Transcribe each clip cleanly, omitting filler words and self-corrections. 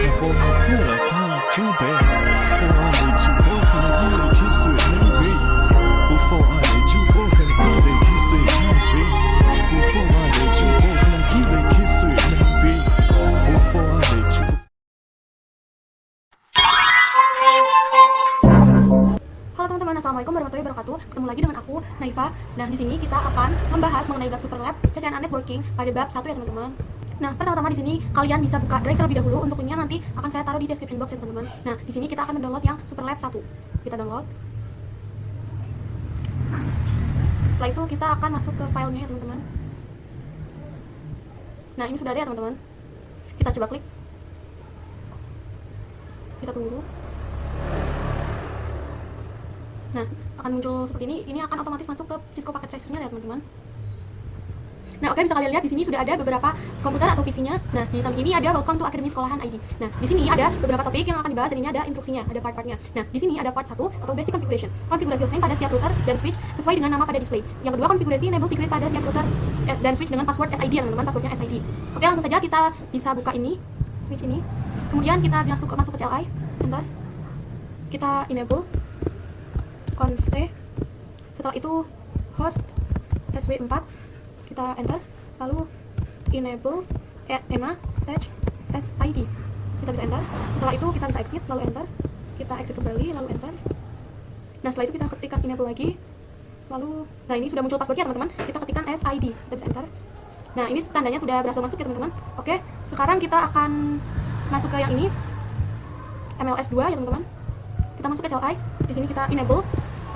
And for my feel like I'm too bad. Before I let you go, can I get a kiss it, maybe? Before I let you go, can I get a kiss it, maybe? Before I let you go, can I get a kiss it, maybe? Before I let you go. Halo teman-teman, assalamualaikum warahmatullahi wabarakatuh. Ketemu lagi dengan aku, Naifa. Nah, di sini kita akan membahas mengenai bab Superlab CCNA Networking pada bab 1 ya teman-teman. Nah, pertama-tama di sini kalian bisa buka drive terlebih dahulu. Untuk linknya nanti akan saya taruh di description box ya teman-teman. Nah, di sini kita akan mendownload yang Superlab 1. Kita download. Setelah itu kita akan masuk ke filenya ya teman-teman. Nah, ini sudah ada ya teman-teman. Kita coba klik. Kita tunggu. Nah, akan muncul seperti ini. Ini akan otomatis masuk ke Cisco Packet Tracer-nya ya teman-teman. Nah, oke, bisa kalian lihat di sini sudah ada beberapa komputer atau PC-nya. Nah, di samping ini ada Welcome to Academy Sekolahan ID. Nah, di sini ada beberapa topik yang akan dibahas dan ini ada instruksinya, ada part-partnya. Nah, di sini ada part 1 atau basic configuration. Konfigurasi hostname pada setiap router dan switch sesuai dengan nama pada display. Yang kedua, konfigurasi enable secret pada setiap router dan switch dengan password SID ya teman-teman, passwordnya SID. Oke, langsung saja kita bisa buka ini, switch ini. Kemudian kita masuk ke CLI. Bentar. Kita enable conft. Setelah itu host sw4 kita enter, lalu enable ema search sid kita bisa enter. Setelah itu kita bisa exit, lalu enter, kita exit kembali, lalu enter. Nah, setelah itu kita ketikkan enable lagi, lalu nah ini sudah muncul passwordnya teman-teman, kita ketikkan sid, kita bisa enter. Nah, ini tandanya sudah berhasil masuk ya teman-teman. Oke, sekarang kita akan masuk ke yang ini MLS2 ya teman-teman. Kita masuk ke CLI, di sini kita enable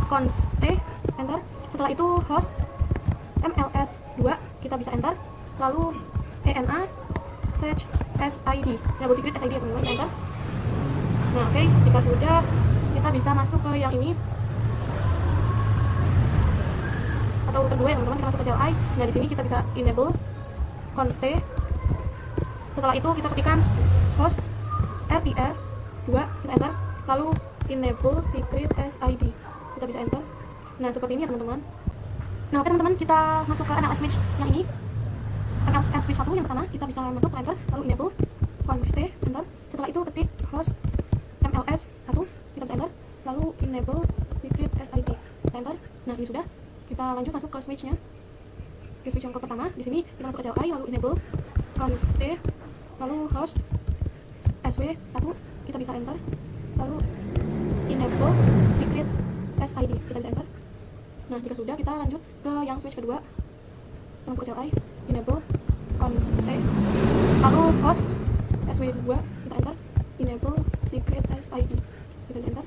conft enter. Setelah itu host MLS2 kita bisa enter, lalu ena search SID, enable secret SID ya teman-teman, enter. Nah, oke, jika sudah kita bisa masuk ke yang ini atau router 2 ya teman-teman. Kita masuk ke CLI. Nah, di sini kita bisa enable conft. Setelah itu kita ketikkan host RTR2, kita enter, lalu enable secret SID, kita bisa enter. Nah, seperti ini ya teman-teman. Nah, oke teman-teman, kita masuk ke MLS switch yang ini. MLS switch 1 yang pertama, kita bisa masuk, enter, lalu enable conft, enter. Setelah itu ketik host MLS 1, kita bisa enter, lalu enable secret SID, kita enter. Nah, ini sudah. Kita lanjut masuk ke switchnya. Ke switch yang pertama, di sini kita masuk ke CLI, lalu enable conft, lalu host SW1, kita bisa enter, lalu enable secret SID, kita bisa enter. Nah, jika sudah, kita lanjut ke yang switch kedua. Kita masuk ke CLI, enable conft, lalu host SW2, kita enter, enable secret SID, kita bisa enter.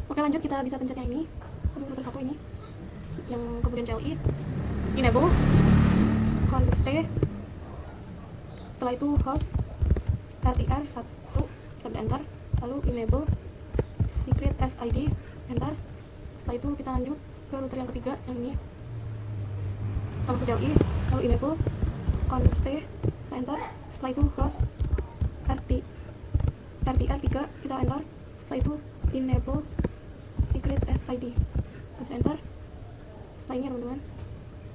Oke, lanjut kita bisa pencet yang ini, router 1 ini, yang kemudian CLI, enable conft. Setelah itu host RTR1, kita bisa enter, lalu enable secret SID, enter. Setelah itu kita lanjut ke router yang ketiga, yang ini. Kita masuk CLI, lalu enable conft, enter. Setelah itu host RTR3, kita enter. Setelah itu enable secret SID, kita bisa enter. Setelah ini teman-teman,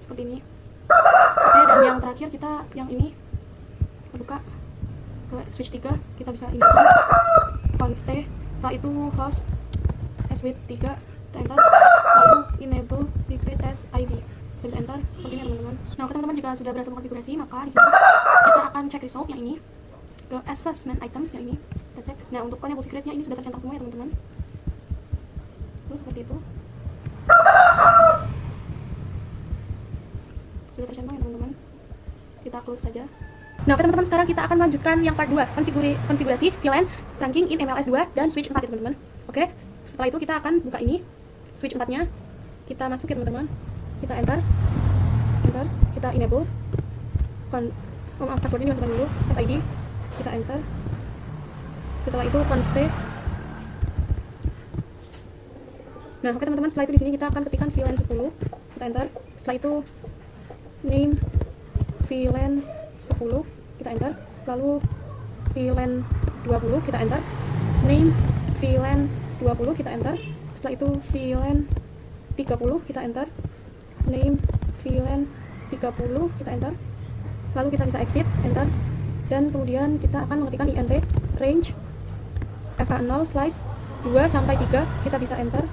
seperti ini. Oke, dan yang terakhir kita yang ini, kita buka ke switch 3, kita bisa enable conft. Setelah itu host SW3, kita enter, lalu enable secret SID, kita bisa enter. Seperti ini teman-teman. Nah, oke teman-teman, jika sudah berhasil mengkonfigurasi, maka di sini kita akan cek result yang ini ke assessment items yang ini, kita cek. Nah, untuk enable secretnya ini sudah tercentang semua ya teman-teman. Terus seperti itu, sudah tercentang ya teman-teman. Kita close saja. Nah, oke teman-teman, sekarang kita akan melanjutkan yang part 2, konfigurasi VLAN trunking in MLS2 dan switch 4 ya teman-teman. Oke, setelah itu kita akan buka ini switch 4-nya. Kita masuk ya teman-teman. Kita enter, kita enable password ini masukkan dulu, SID, kita enter. Setelah itu conft. Nah, oke teman-teman, setelah itu di sini kita akan ketikkan VLAN 10, kita enter. Setelah itu name VLAN 10, kita enter, lalu VLAN 20, kita enter, name VLAN 20, kita enter. Setelah itu VLAN 30, kita enter, name VLAN 30, kita enter. Lalu kita bisa exit, enter. dan kemudian kita akan mengetikkan int range fa0 slice 2 sampai 3, kita bisa enter.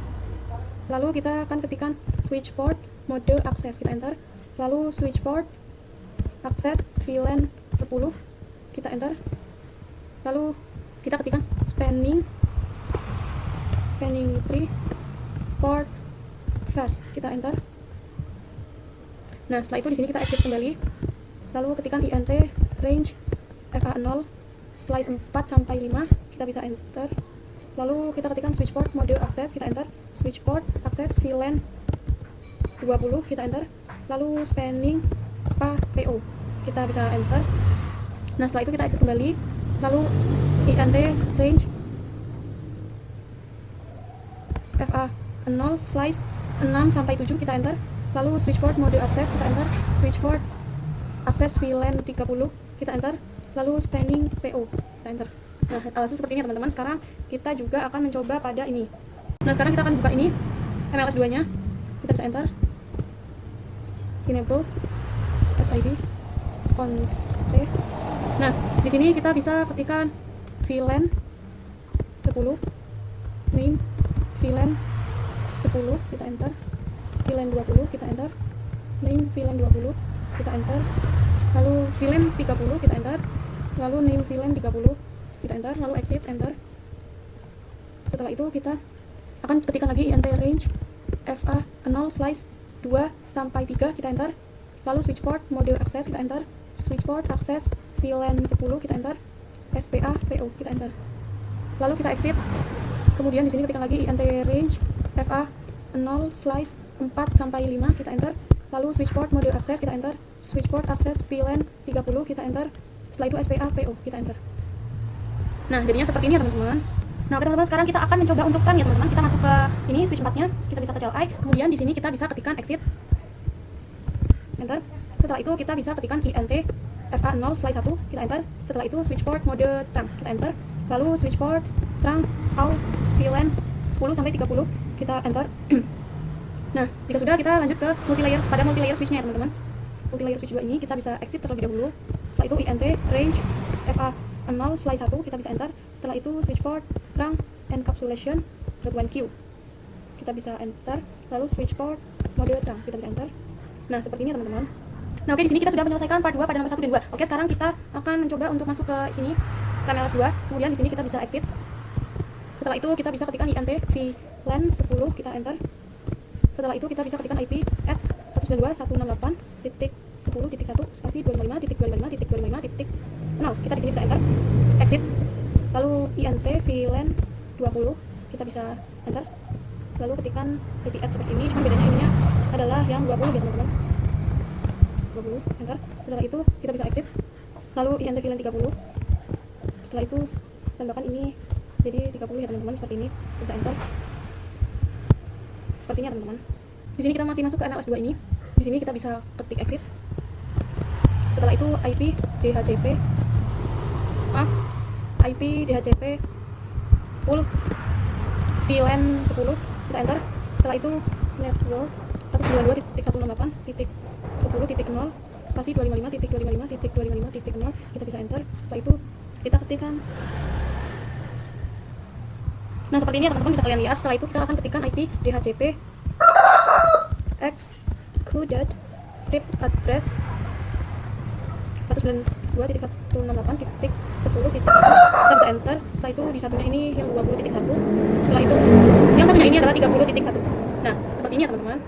Lalu kita akan ketikkan switch port mode akses, kita enter. Lalu switch port akses VLAN 10, kita enter. Lalu kita ketikkan spanning 3 port fast, kita enter. Nah, setelah itu di sini kita exit kembali. Lalu ketikkan int range fa0 slice 4 sampai 5, kita bisa enter. Lalu kita ketikkan switch port mode akses, kita enter. Switch port akses VLAN 20, kita enter. Lalu spanning spa PO, kita bisa enter. Nah, setelah itu kita exit kembali. Lalu int range fa0 slice 6 sampai 7, kita enter. Lalu switch port mode akses, kita enter. Switch port akses VLAN 30, kita enter. Lalu spanning PO, kita enter. Nah, hasil seperti ini ya teman-teman. Sekarang kita juga akan mencoba pada ini. Nah, sekarang kita akan buka ini MLS 2 nya, kita bisa enter. Enable SID conf. Nah, di sini kita bisa ketikkan VLAN 10, name VLAN 10, kita enter. VLAN 20, kita enter. Name VLAN 20, kita enter. Lalu VLAN 30, kita enter. Lalu name VLAN 30, kita enter. Lalu exit, enter. Setelah itu kita akan ketikkan lagi int range fa0 slice 2 sampai 3, kita enter. Lalu switch port mode akses, kita enter. Switch port akses VLAN 10, kita enter. SPA PO, kita enter. Lalu kita exit. Kemudian di sini ketikkan lagi int range fa0 slice 4 sampai 5, kita enter. Lalu switch port mode akses, kita enter. Switch port akses VLAN 30, kita enter. Setelah itu SPA PO, kita enter. Nah, jadinya seperti ini ya teman-teman. Nah, oke teman-teman, sekarang kita akan mencoba untuk run ya teman-teman. Kita masuk ke ini switch 4-nya, kita bisa ke CLI. Kemudian di sini kita bisa ketikkan exit, enter. Setelah itu kita bisa ketikkan int fa0 slice 1, kita enter. Setelah itu switch port mode trunk, kita enter. Lalu switch port trunk all VLAN 10 sampai 30, kita enter. Nah, jika sudah, kita lanjut ke multilayer, pada multilayer switch-nya ya teman-teman. Multilayer switch 2 ini kita bisa exit terlebih dahulu. Setelah itu int range fa0 slice 1, kita bisa enter. Setelah itu switch port trunk encapsulation .1q, kita bisa enter. Lalu switch port mode trunk, kita bisa enter. Nah, seperti ini teman-teman. Nah, oke, di sini kita sudah menyelesaikan part 2 pada nomor 1 dan 2. Oke, sekarang kita akan mencoba untuk masuk ke sini, ke MLS 2. Kemudian di sini kita bisa exit. Setelah itu kita bisa ketikkan int VLAN 10, kita enter. Setelah itu kita bisa ketikkan IP at 192.168.10.1 spasi 255.255.255.0. Kita di sini bisa enter. Exit. Lalu int VLAN 20, kita bisa enter. Lalu ketikkan IP at seperti ini, cuma bedanya ininya adalah yang 20 ya teman-teman. 20, enter. Setelah itu kita bisa exit. Lalu int VLAN 30. Setelah itu tambahkan ini jadi 30 ya teman-teman, seperti ini. Kita bisa enter. Sepertinya teman-teman. Di sini kita masih masuk ke MLS 2 ini. Di sini kita bisa ketik exit. Setelah itu IP DHCP full VLAN 10, kita enter. Setelah itu network 192.168.10.0 spasi 255.255.255.0, kita bisa enter. Setelah itu kita ketikkan. Nah, seperti ini ya teman-teman, bisa kalian lihat. Setelah itu kita akan ketikkan IP DHCP excluded strip address 192.168.10.1, kita bisa enter. Setelah itu di satunya ini yang 20.1, setelah itu yang satunya ini adalah 30.1. Nah, seperti ini ya teman-teman.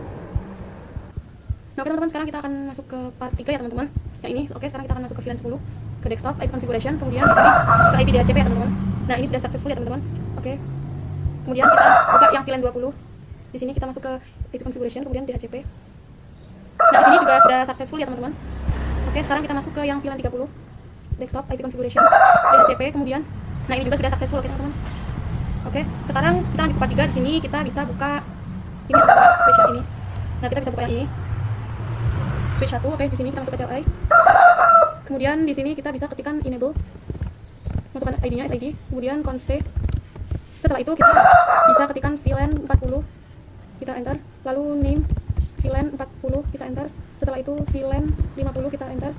Nah, oke teman-teman, sekarang kita akan masuk ke part 3 ya teman-teman. Yang ini, oke, sekarang kita akan masuk ke VLAN 10, ke desktop, IP configuration, kemudian di sini ke IP DHCP ya teman-teman. Nah, ini sudah successful ya teman-teman. Oke. Kemudian kita buka yang VLAN 20. Di sini kita masuk ke IP configuration, kemudian DHCP. Nah, di sini juga sudah successful ya teman-teman. Oke, sekarang kita masuk ke yang VLAN 30. Desktop, IP configuration, DHCP, kemudian nah ini juga sudah successful, oke teman-teman. Oke, sekarang kita lanjut ke part 3. Di sini kita bisa buka ini switch ini. Nah, kita bisa buka yang ini. Switch 1, oke, di sini kita masuk ke CLI. Kemudian di sini kita bisa ketikkan enable. Masukkan ID-nya SID, kemudian conf. Setelah itu kita bisa ketikkan VLAN 40, kita enter. Lalu name VLAN 40, kita enter. setelah itu VLAN 50 kita enter,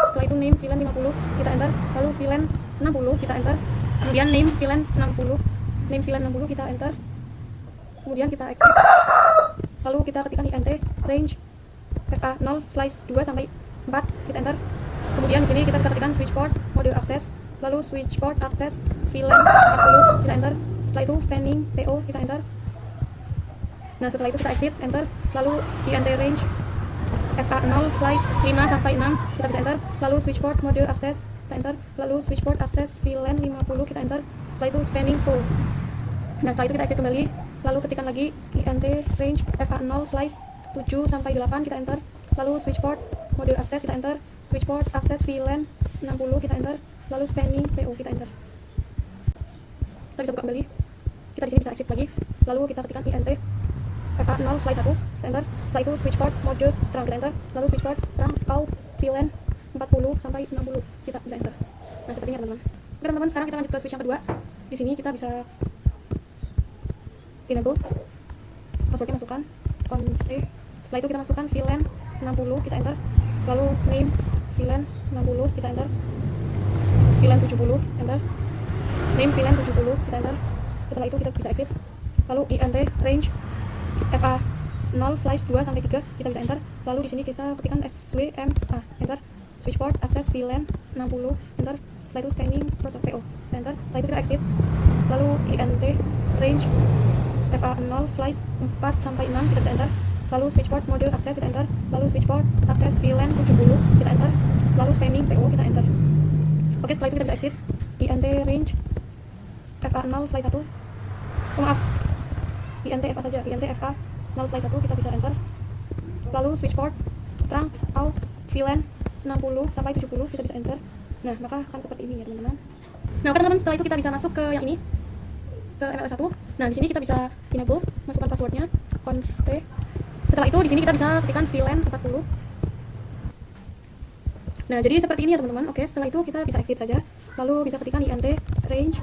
setelah itu name VLAN 50 kita enter, lalu VLAN 60 kita enter, kemudian name VLAN 60 kita enter, kemudian kita exit, lalu kita ketikkan int range fa0/2 sampai 4 kita enter, kemudian di sini kita bisa ketikkan switch port mode access, lalu switch port access VLAN 40 kita enter, setelah itu spanning PO kita enter. Nah setelah itu kita exit enter, lalu int range fa0/5 sampai 6 kita bisa enter, lalu switch port mode access kita enter, lalu switch port access VLAN 50 kita enter, setelah itu spanning full. Nah setelah itu kita exit kembali, lalu ketikkan lagi int range fa0/7 sampai 8 kita enter, lalu switch port mode access kita enter, switch port access VLAN 60 kita enter, lalu spanning PO kita enter. Kita bisa buka kembali, kita di sini bisa exit lagi, lalu kita ketikkan int fa0/1 kita enter, setelah itu switch port mode terang kita enter, lalu switch port terang all VLAN 40 sampai 60 kita bisa enter. Nah seperti ini teman-teman. Oke teman-teman, sekarang kita lanjut ke switch yang kedua. Di sini kita bisa enable, passwordnya masukkan const, setelah itu kita masukkan VLAN 60 kita enter, lalu name VLAN 60 kita enter, VLAN 70 enter, name VLAN 70 kita enter, setelah itu kita bisa exit, lalu int range fa0/2 sampai 3 kita bisa enter, lalu di sini kita ketikkan swma enter, switch port access VLAN 60 enter, setelah itu spanning port PO enter, setelah itu kita exit, lalu int range fa0/4 sampai 6 kita bisa enter, lalu switch port mode access kita enter, lalu switch port access VLAN 70 kita enter, lalu spanning PO kita enter. Oke setelah itu kita bisa exit, int range fa0/1 int fa saja, int fa0/1 kita bisa enter, lalu switch port terang all VLAN 60 sampai 70 kita bisa enter. Nah maka akan seperti ini ya teman-teman. Nah oke teman-teman, setelah itu kita bisa masuk ke yang ini, ke MLS1. Nah di sini kita bisa enable, masukkan passwordnya const, setelah itu di sini kita bisa ketikkan VLAN 40. Nah jadi seperti ini ya teman-teman. Oke setelah itu kita bisa exit saja, lalu bisa ketikkan int range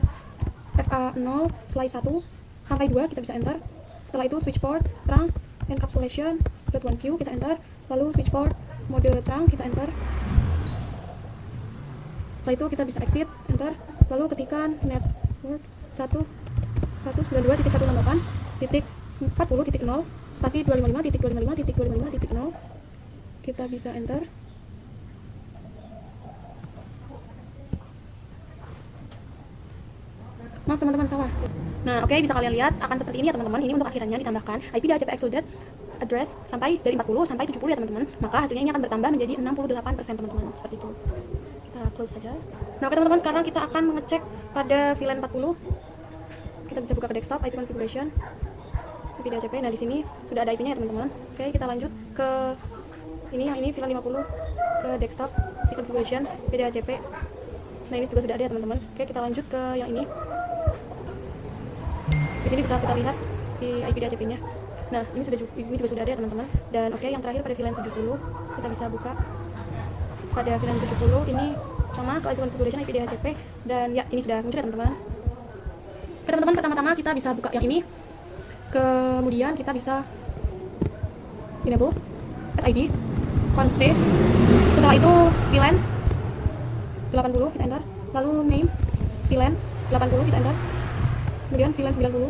fa0/1 sampai 2 kita bisa enter, setelah itu switch port terang encapsulation .1q kita enter, lalu switch port mode terang kita enter, setelah itu kita bisa exit enter, lalu ketikkan network 192.168.40.0 spasi 255.255.255.0 kita bisa enter. Maaf teman-teman, salah. Nah oke, bisa kalian lihat akan seperti ini ya teman-teman. Ini untuk akhirannya ditambahkan IP DHCP excluded address sampai dari 40 sampai 70 ya teman-teman, maka hasilnya ini akan bertambah menjadi 68% teman-teman, seperti itu. Kita close saja. Nah oke teman-teman, sekarang kita akan mengecek pada VLAN 40. Kita bisa buka ke desktop, IP configuration, IP DHCP. Nah di sini sudah ada IP-nya ya teman-teman. Oke, kita lanjut ke ini, yang ini VLAN 50, ke desktop, IP configuration, IP DHCP. Nah ini juga sudah ada ya teman-teman. Oke, kita lanjut ke yang ini. Di sini bisa kita lihat di IP DHCP-nya. Nah ini juga sudah ada ya teman-teman. Dan oke, yang terakhir pada VLAN 70 kita bisa buka pada VLAN 70 ini sama ke IP configuration, IP DHCP, dan ya ini sudah muncul ya teman-teman. Oke teman-teman, pertama-tama kita bisa buka yang ini, kemudian kita bisa enable SID const, setelah itu VLAN 80 kita enter, lalu name VLAN 80 kita enter, kemudian VLAN 90,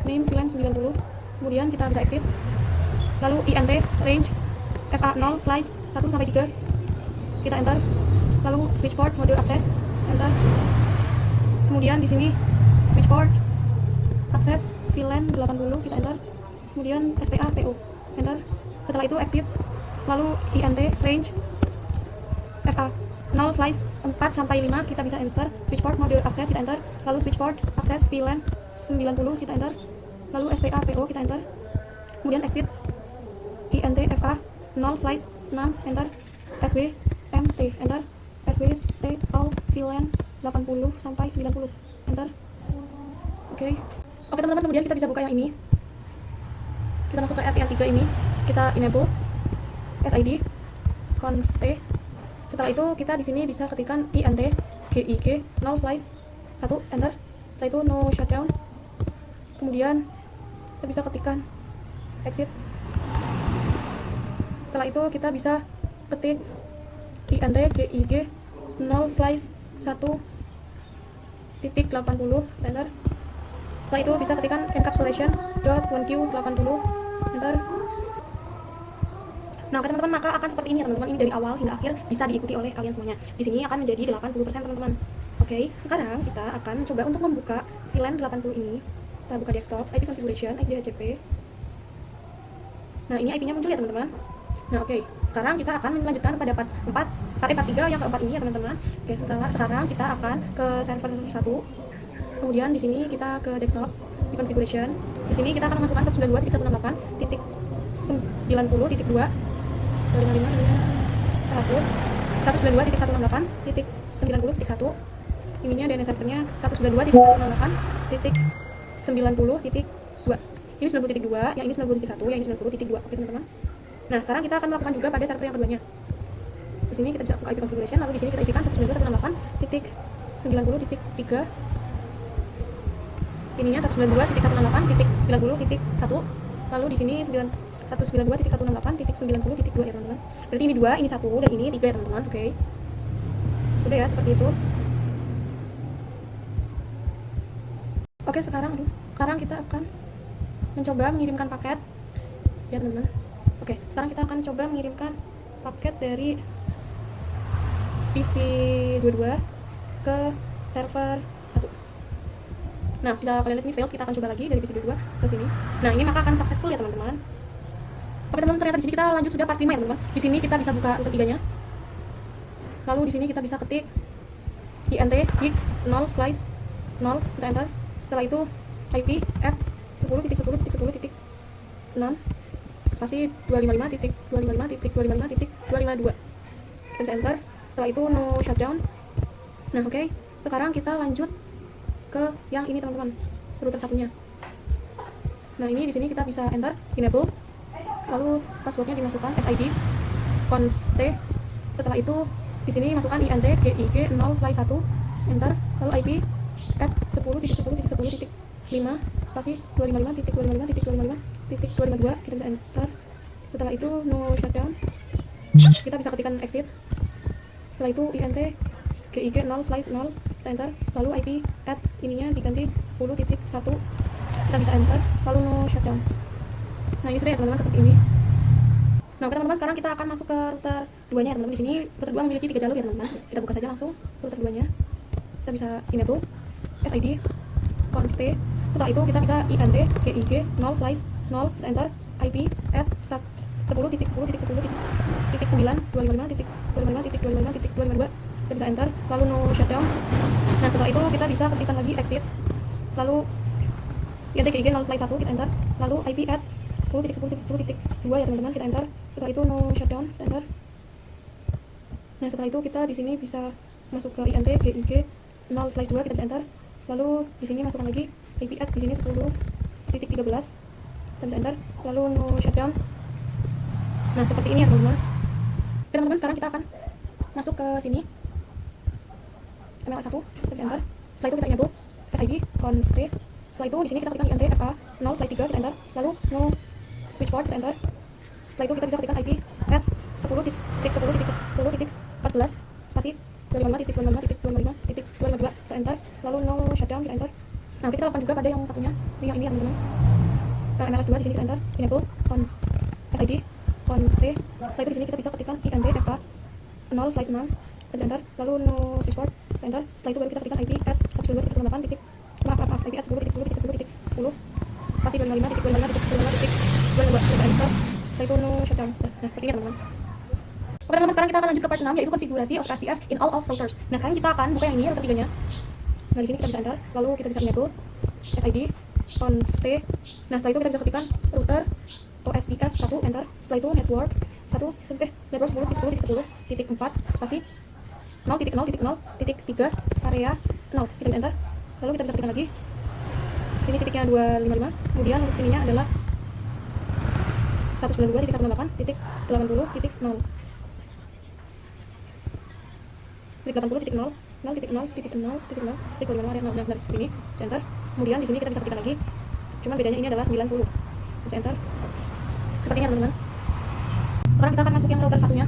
name VLAN 90, kemudian kita bisa exit, lalu int range fa0/1 sampai 3 kita enter, lalu switch port mode access enter, kemudian di sini switch port access VLAN 80 kita enter, kemudian SPA PO enter, setelah itu exit, lalu int range fa0/4 sampai 5 kita bisa enter, switch port mode access kita enter, lalu switch port access VLAN 90 kita enter, lalu SPA PO kita enter, kemudian exit, int fa0/6 enter, swmt enter, swt all VLAN 80 sampai 90 enter. Oke teman-teman, kemudian kita bisa buka yang ini, kita masuk ke RTN 3 ini, kita enable SID const, setelah itu kita di sini bisa ketikkan int gig 0/1 enter, setelah itu no shutdown, kemudian kita bisa ketikkan exit, Setelah itu kita bisa ketik int gig 0 slice 1.80 enter. Setelah itu bisa ketikkan encapsulation dot 1q80 enter. Nah, oke teman-teman, maka akan seperti ini ya teman-teman. Ini dari awal hingga akhir bisa diikuti oleh kalian semuanya. Di sini akan menjadi 80% teman-teman. Oke, sekarang kita akan coba untuk membuka VLAN 80 ini. Kita buka desktop, IP configuration, IP DHCP. Nah, ini IP-nya muncul ya teman-teman. Nah, oke. Sekarang kita akan melanjutkan pada part 3 yang keempat ini ya teman-teman. Oke, sekarang kita akan ke server 1. Kemudian di sini kita ke desktop, IP configuration. Di sini kita akan memasukkan 192.168.90.2 192.168.90.1. Ininya DNS servernya 192.168.90.2. Ini 90.2, yang ini 90.1, yang ini 90.2. Oke teman-teman. Nah, sekarang kita akan melakukan juga pada server yang keduanya. Di sini kita bisa buka IP configuration, lalu di sini kita isikan 192.168.90.3. Ininya 192.168.90.1. Lalu di sini 192.168.90.2 ya teman-teman. Berarti ini 2, ini 1, dan ini 3 ya teman-teman. Oke. Sudah ya, seperti itu. Oke, sekarang kita akan mencoba mengirimkan paket ya teman-teman. Oke, sekarang kita akan coba mengirimkan paket dari PC 22 ke server 1. Nah, bisa kalian lihat ini failed. Kita akan coba lagi dari PC 22 ke sini. Nah, ini maka akan successful ya teman-teman. Oke teman-teman, ternyata di sini kita lanjut sudah part 5 ya teman-teman. Di sini kita bisa buka router 3-nya. Lalu di sini kita bisa ketik int gig 0 slice 0, kita enter. Setelah itu IP at 10.10.10.6 spasi 255.255.255.252. Kita bisa enter. Setelah itu no shutdown. Nah, oke. Sekarang kita lanjut ke yang ini teman-teman, router satunya. Nah, ini di sini kita bisa enter enable. Lalu passwordnya dimasukkan SID conft. Setelah itu di sini masukkan int gig 0 slice 1 enter. Lalu IP at 10.10.10.5 spasi 255.255.255.252. kita bisa enter. Setelah itu no shutdown, kita bisa ketikkan exit. Setelah itu int gig 0 slice 0, kita enter. Lalu IP at ininya diganti 10.1, kita bisa enter. Lalu no shutdown. Nah, ini sudah ya teman-teman, seperti ini. Nah, oke teman-teman, sekarang kita akan masuk ke router 2-nya ya teman-teman. Di sini router 2 memiliki 3 jalur ya teman-teman. Kita buka saja langsung router 2-nya. Kita bisa enable SID conft. Setelah itu kita bisa int gig 0 slice 0, kita enter. IP at 10.10.10.9.255.255.252. Kita bisa enter. Lalu no shutdown. Nah, setelah itu kita bisa ketikkan lagi exit. Lalu int gig 0 slice 1, kita enter. Lalu IP at 10.10.10.2 ya teman-teman, kita enter. Setelah itu no shutdown, kita enter. Nah, setelah itu kita di sini bisa masuk ke int gig 0 slice 2, kita bisa enter. Lalu di sini masukkan lagi IP at di sini 10.13, kita bisa enter. Lalu no shutdown. Nah, seperti ini ya teman-teman. Oke teman-teman, sekarang kita akan masuk ke sini ML1, kita bisa enter. Setelah itu kita enable SID conft. Setelah itu di sini kita ketikkan int fa 0 slice 3, kita enter. Lalu no switch port, kita enter. Setelah itu kita bisa ketikkan IP at 10.10.10.14 spasi 255.255.252, kita enter. Lalu no shutdown, kita enter. Nah, kita lakukan juga pada yang satunya, yang ini ya teman-teman. MLS2 di sini kita enter enable SID conft. Setelah itu di sini kita bisa ketikkan int fa 0 slice 6, kita enter. Lalu no switch port, kita enter. Setelah itu baru kita ketikkan IP at 192.168. IP at 10.10.10.10 spasi 255.255.252, kita enter. Setelah itu no shutdown. Nah, seperti ini teman-teman. Oke teman-teman, sekarang kita akan lanjut ke part 6, yaitu konfigurasi OSPF in all of routers. Nah, sekarang kita akan buka yang ini, router 3-nya. Nah, di sini kita bisa enter. Lalu kita bisa enable SID conft. Nah, setelah itu kita bisa ketikkan router OSPF 1, enter. Setelah itu network 10.10.10.4 spasi 0.0.0.3 area 0, kita bisa enter. Lalu kita bisa ketikkan lagi. Ini titiknya 255. Kemudian untuk sininya adalah 192.168.80.0. 80.0.0.0.0.0 area 0. Nah, seperti ini. Kita enter. Kemudian di sini kita bisa ketikkan lagi. Cuman bedanya ini adalah 90. Kita enter. Seperti ini teman-teman. sekarang kita akan masuk yang router satunya.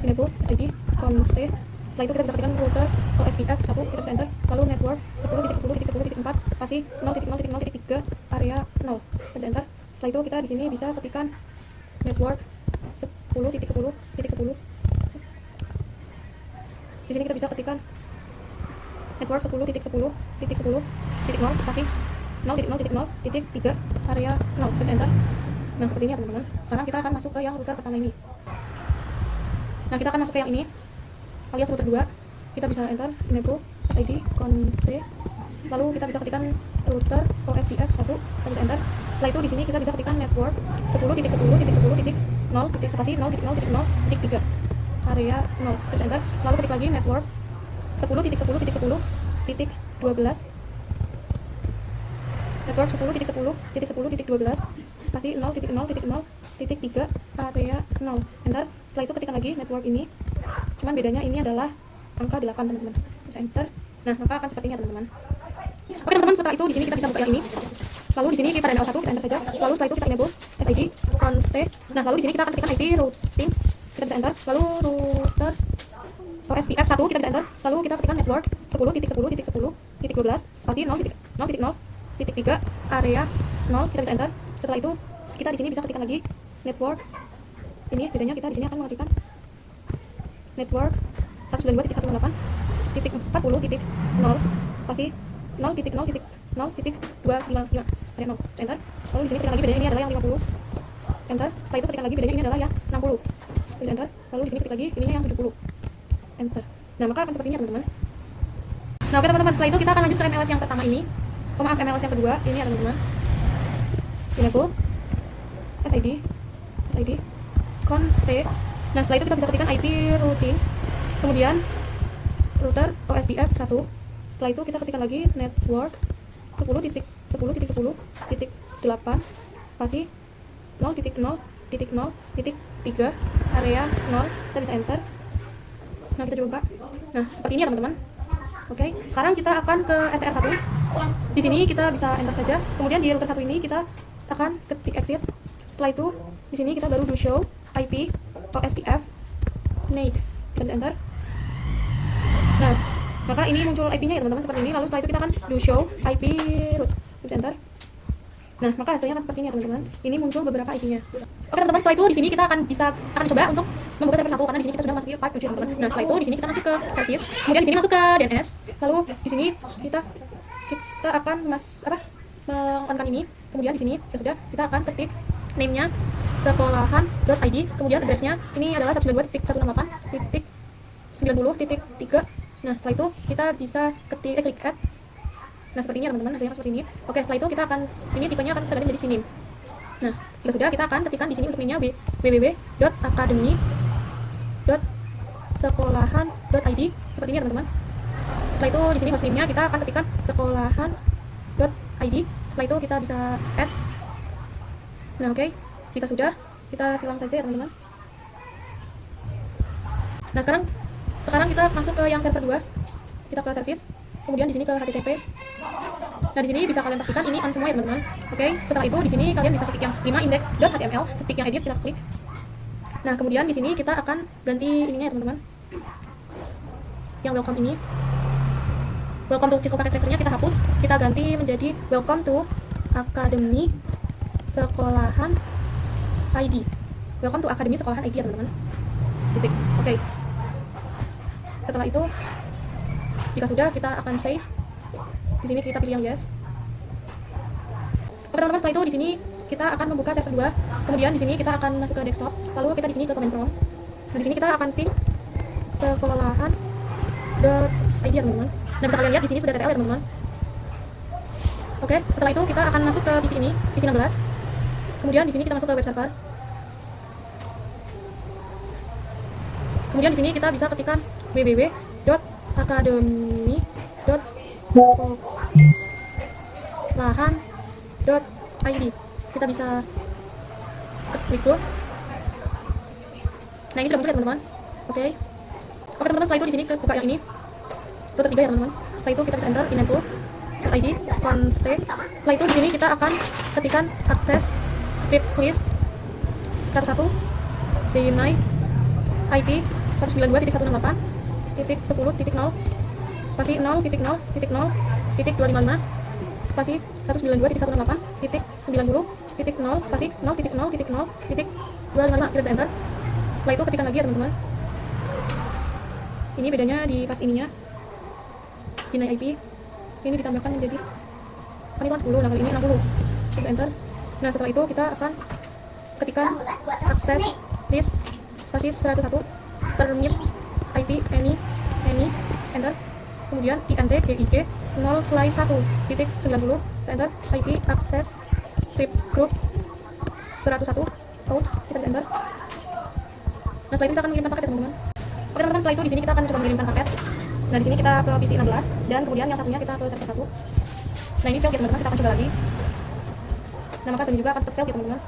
Enable SID const. Setelah itu kita bisa ketikkan router OSPF 1, kita bisa enter. Lalu network 10.10.10.4 spasi 0.0.0.3 area 0, kita bisa enter. Setelah itu kita di sini bisa ketikkan network 10.10.10. Di sini kita bisa ketikkan network 10.10.10.0 spasi 0.0.0.3 area 0, kita enter. Nah, seperti ini ya teman-teman. Sekarang kita akan masuk ke yang router pertama ini. Nah, kita akan masuk ke yang ini alias router 2. Kita bisa enter enable SID const. Lalu kita bisa ketikkan router OSPF 1, kita bisa enter. Setelah itu di sini kita bisa ketikkan network 10.10.10.0 spasi 0.0.0.3 area 0, kita enter. Lalu ketik lagi network 10.10.10.12 network 10.10.10.12 spasi 0.0.0.3 area 0, enter. Setelah itu ketikkan lagi network ini, cuman bedanya ini adalah angka 8 teman-teman, bisa enter. Nah, maka akan seperti ini ya teman-teman. Oke teman-teman, setelah itu di sini kita bisa buka yang ini. Lalu di sini kita ada L1, kita enter saja. Lalu setelah itu kita enable SID const. Nah, lalu di sini kita akan ketikkan IP routing, kita bisa enter. Lalu router OSPF 1, kita bisa enter. Lalu kita ketikkan network 10.10.10.12 spasi 0.0.0.3 area 0, kita bisa enter. Setelah itu kita di sini bisa ketikkan lagi network ini, bedanya kita di sini akan mengetikkan network 192.168.40.0 spasi 0.0.0.255 area 0, enter. Lalu di sini ketikkan lagi bedanya ini adalah yang 50, enter. Setelah itu ketikkan lagi bedanya ini adalah yang 60, bisa enter. Lalu di sini ketik lagi ini yang 70, enter. Nah, maka akan seperti ini ya teman-teman. Nah, oke teman-teman, setelah itu kita akan lanjut ke MLS yang pertama ini. MLS yang kedua ini ya teman-teman. Enable SID const. Nah, setelah itu kita bisa ketikkan IP routing, kemudian router OSPF 1. Setelah itu kita ketikkan lagi network 10.10.10.8 spasi 0.0.0.3 area 0, kita bisa enter. Nah, kita coba. Nah, seperti ini ya teman-teman. Oke, sekarang kita akan ke NTR 1. Di sini kita bisa enter saja. Kemudian di router 1 ini kita akan ketik exit. Setelah itu di sini kita baru do show IP OSPF NAIC, kita enter. Nah, maka ini muncul IP-nya ya teman-teman seperti ini. Lalu setelah itu kita akan do show IP root, kita enter. Nah, maka hasilnya akan seperti ini ya teman-teman. Ini muncul beberapa IP-nya. Oke teman-teman, setelah itu di sini kita akan coba untuk membuka server 1 karena di sini kita sudah masuk ke part 7 teman-teman. Nah, setelah itu di sini kita masuk ke service, kemudian di sini masuk ke DNS. Lalu di sini kita akan mengonkan ini. Kemudian di sini ya sudah, kita akan ketik name-nya sekolahan.id, kemudian address-nya ini adalah 192.168.90.3. Nah, setelah itu kita bisa klik add. Nah, seperti ini ya teman-teman, hasilnya seperti ini. Oke, setelah itu kita akan, ini tipenya akan terganti menjadi synim. Nah, jika sudah, kita akan ketikkan di sini untuk name-nya www.academy.sekolahan.id, seperti ini ya teman-teman. Setelah itu di sini hostname-nya kita akan ketikkan sekolahan.id. Setelah itu kita bisa add. Nah, oke. Jika sudah, kita silang saja ya teman-teman. Nah, sekarang kita masuk ke yang server 2. Kita ke service. Kemudian di sini ke HTTP. Nah, di sini bisa kalian pastikan ini on semua ya teman-teman. Oke. Setelah itu di sini kalian bisa ketik yang 5 index.html, ketik yang edit, kita klik. Nah, kemudian di sini kita akan ganti ininya ya teman-teman. Yang welcome ini. Welcome to Cisco Packet Tracer-nya kita hapus. Kita ganti menjadi welcome to Academy Sekolahan ID. Welcome to Academy Sekolahan ID ya teman-teman. Titik. Oke. Setelah itu, jika sudah, kita akan save. Di sini kita pilih yang yes. Oke teman-teman, setelah itu di sini kita akan membuka server 2. Kemudian di sini kita akan masuk ke desktop. Lalu kita di sini ke command prompt. Nah, di sini kita akan ping sekolahan.id ya teman-teman. Nah, bisa kalian lihat di sini sudah TTL ya teman-teman. Oke, setelah itu kita akan masuk ke PC ini, PC 16. Kemudian di sini kita masuk ke web server. Kemudian di sini kita bisa ketikkan www.academy.sekolahan.id. Kita bisa klik go. Nah, ini sudah muncul ya teman-teman. Oke, teman-teman, setelah itu di sini buka yang ini. Router 3 ya teman-teman. Setelah itu kita bisa enter enable SID const. Setelah itu di sini kita akan ketikkan access strip list 101 deny IP 192.168.10.0 spasi 0.0.0.255 spasi 192.168.90.0 spasi 0.0.0.255. Kita bisa enter. Setelah itu ketikkan lagi ya teman-teman. Ini bedanya di pas ininya, deny IP ini ditambahkan menjadi kan itu 10, nah kali ini 60. Kita enter. Nah setelah itu kita akan ketikkan akses list spasi 101 permit IP any enter, kemudian intgik 0/1.90 enter, IP akses strip group 101 out, kita bisa enter. Nah setelah itu kita akan mengirimkan paket ya teman-teman. Oke teman-teman, setelah itu di sini kita akan coba mengirimkan paket. Nah di sini kita ke PC 16 dan kemudian yang satunya kita ke server 1. Nah ini fail ya teman-teman, kita akan coba lagi. Nah maka sini juga akan tetap fail ya teman-teman.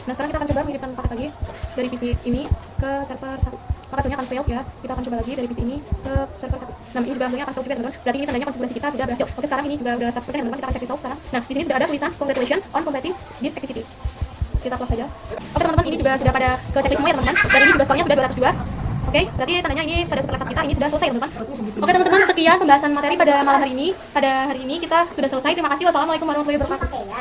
Nah sekarang kita akan coba mengirimkan paket lagi dari PC ini ke server 1. Maka hasilnya akan fail ya. Kita akan coba lagi dari PC ini ke server 1. Nah ini juga hasilnya akan fail juga teman-teman. Berarti ini tandanya konfigurasi kita sudah berhasil. Oke sekarang ini juga udah 100% ya teman-teman. Kita akan cek result sekarang. Nah di sini sudah ada tulisan congratulations on completing this activity. Kita close saja. Oke teman-teman, ini juga sudah pada ke checklist semua ya teman-teman. Dan ini juga skornya sudah 202. Oke, berarti tandanya ini pada super laptop kita ini sudah selesai teman-teman. Oke teman-teman, sekian pembahasan materi pada malam hari ini. Pada hari ini kita sudah selesai. Terima kasih. Wassalamualaikum warahmatullahi wabarakatuh.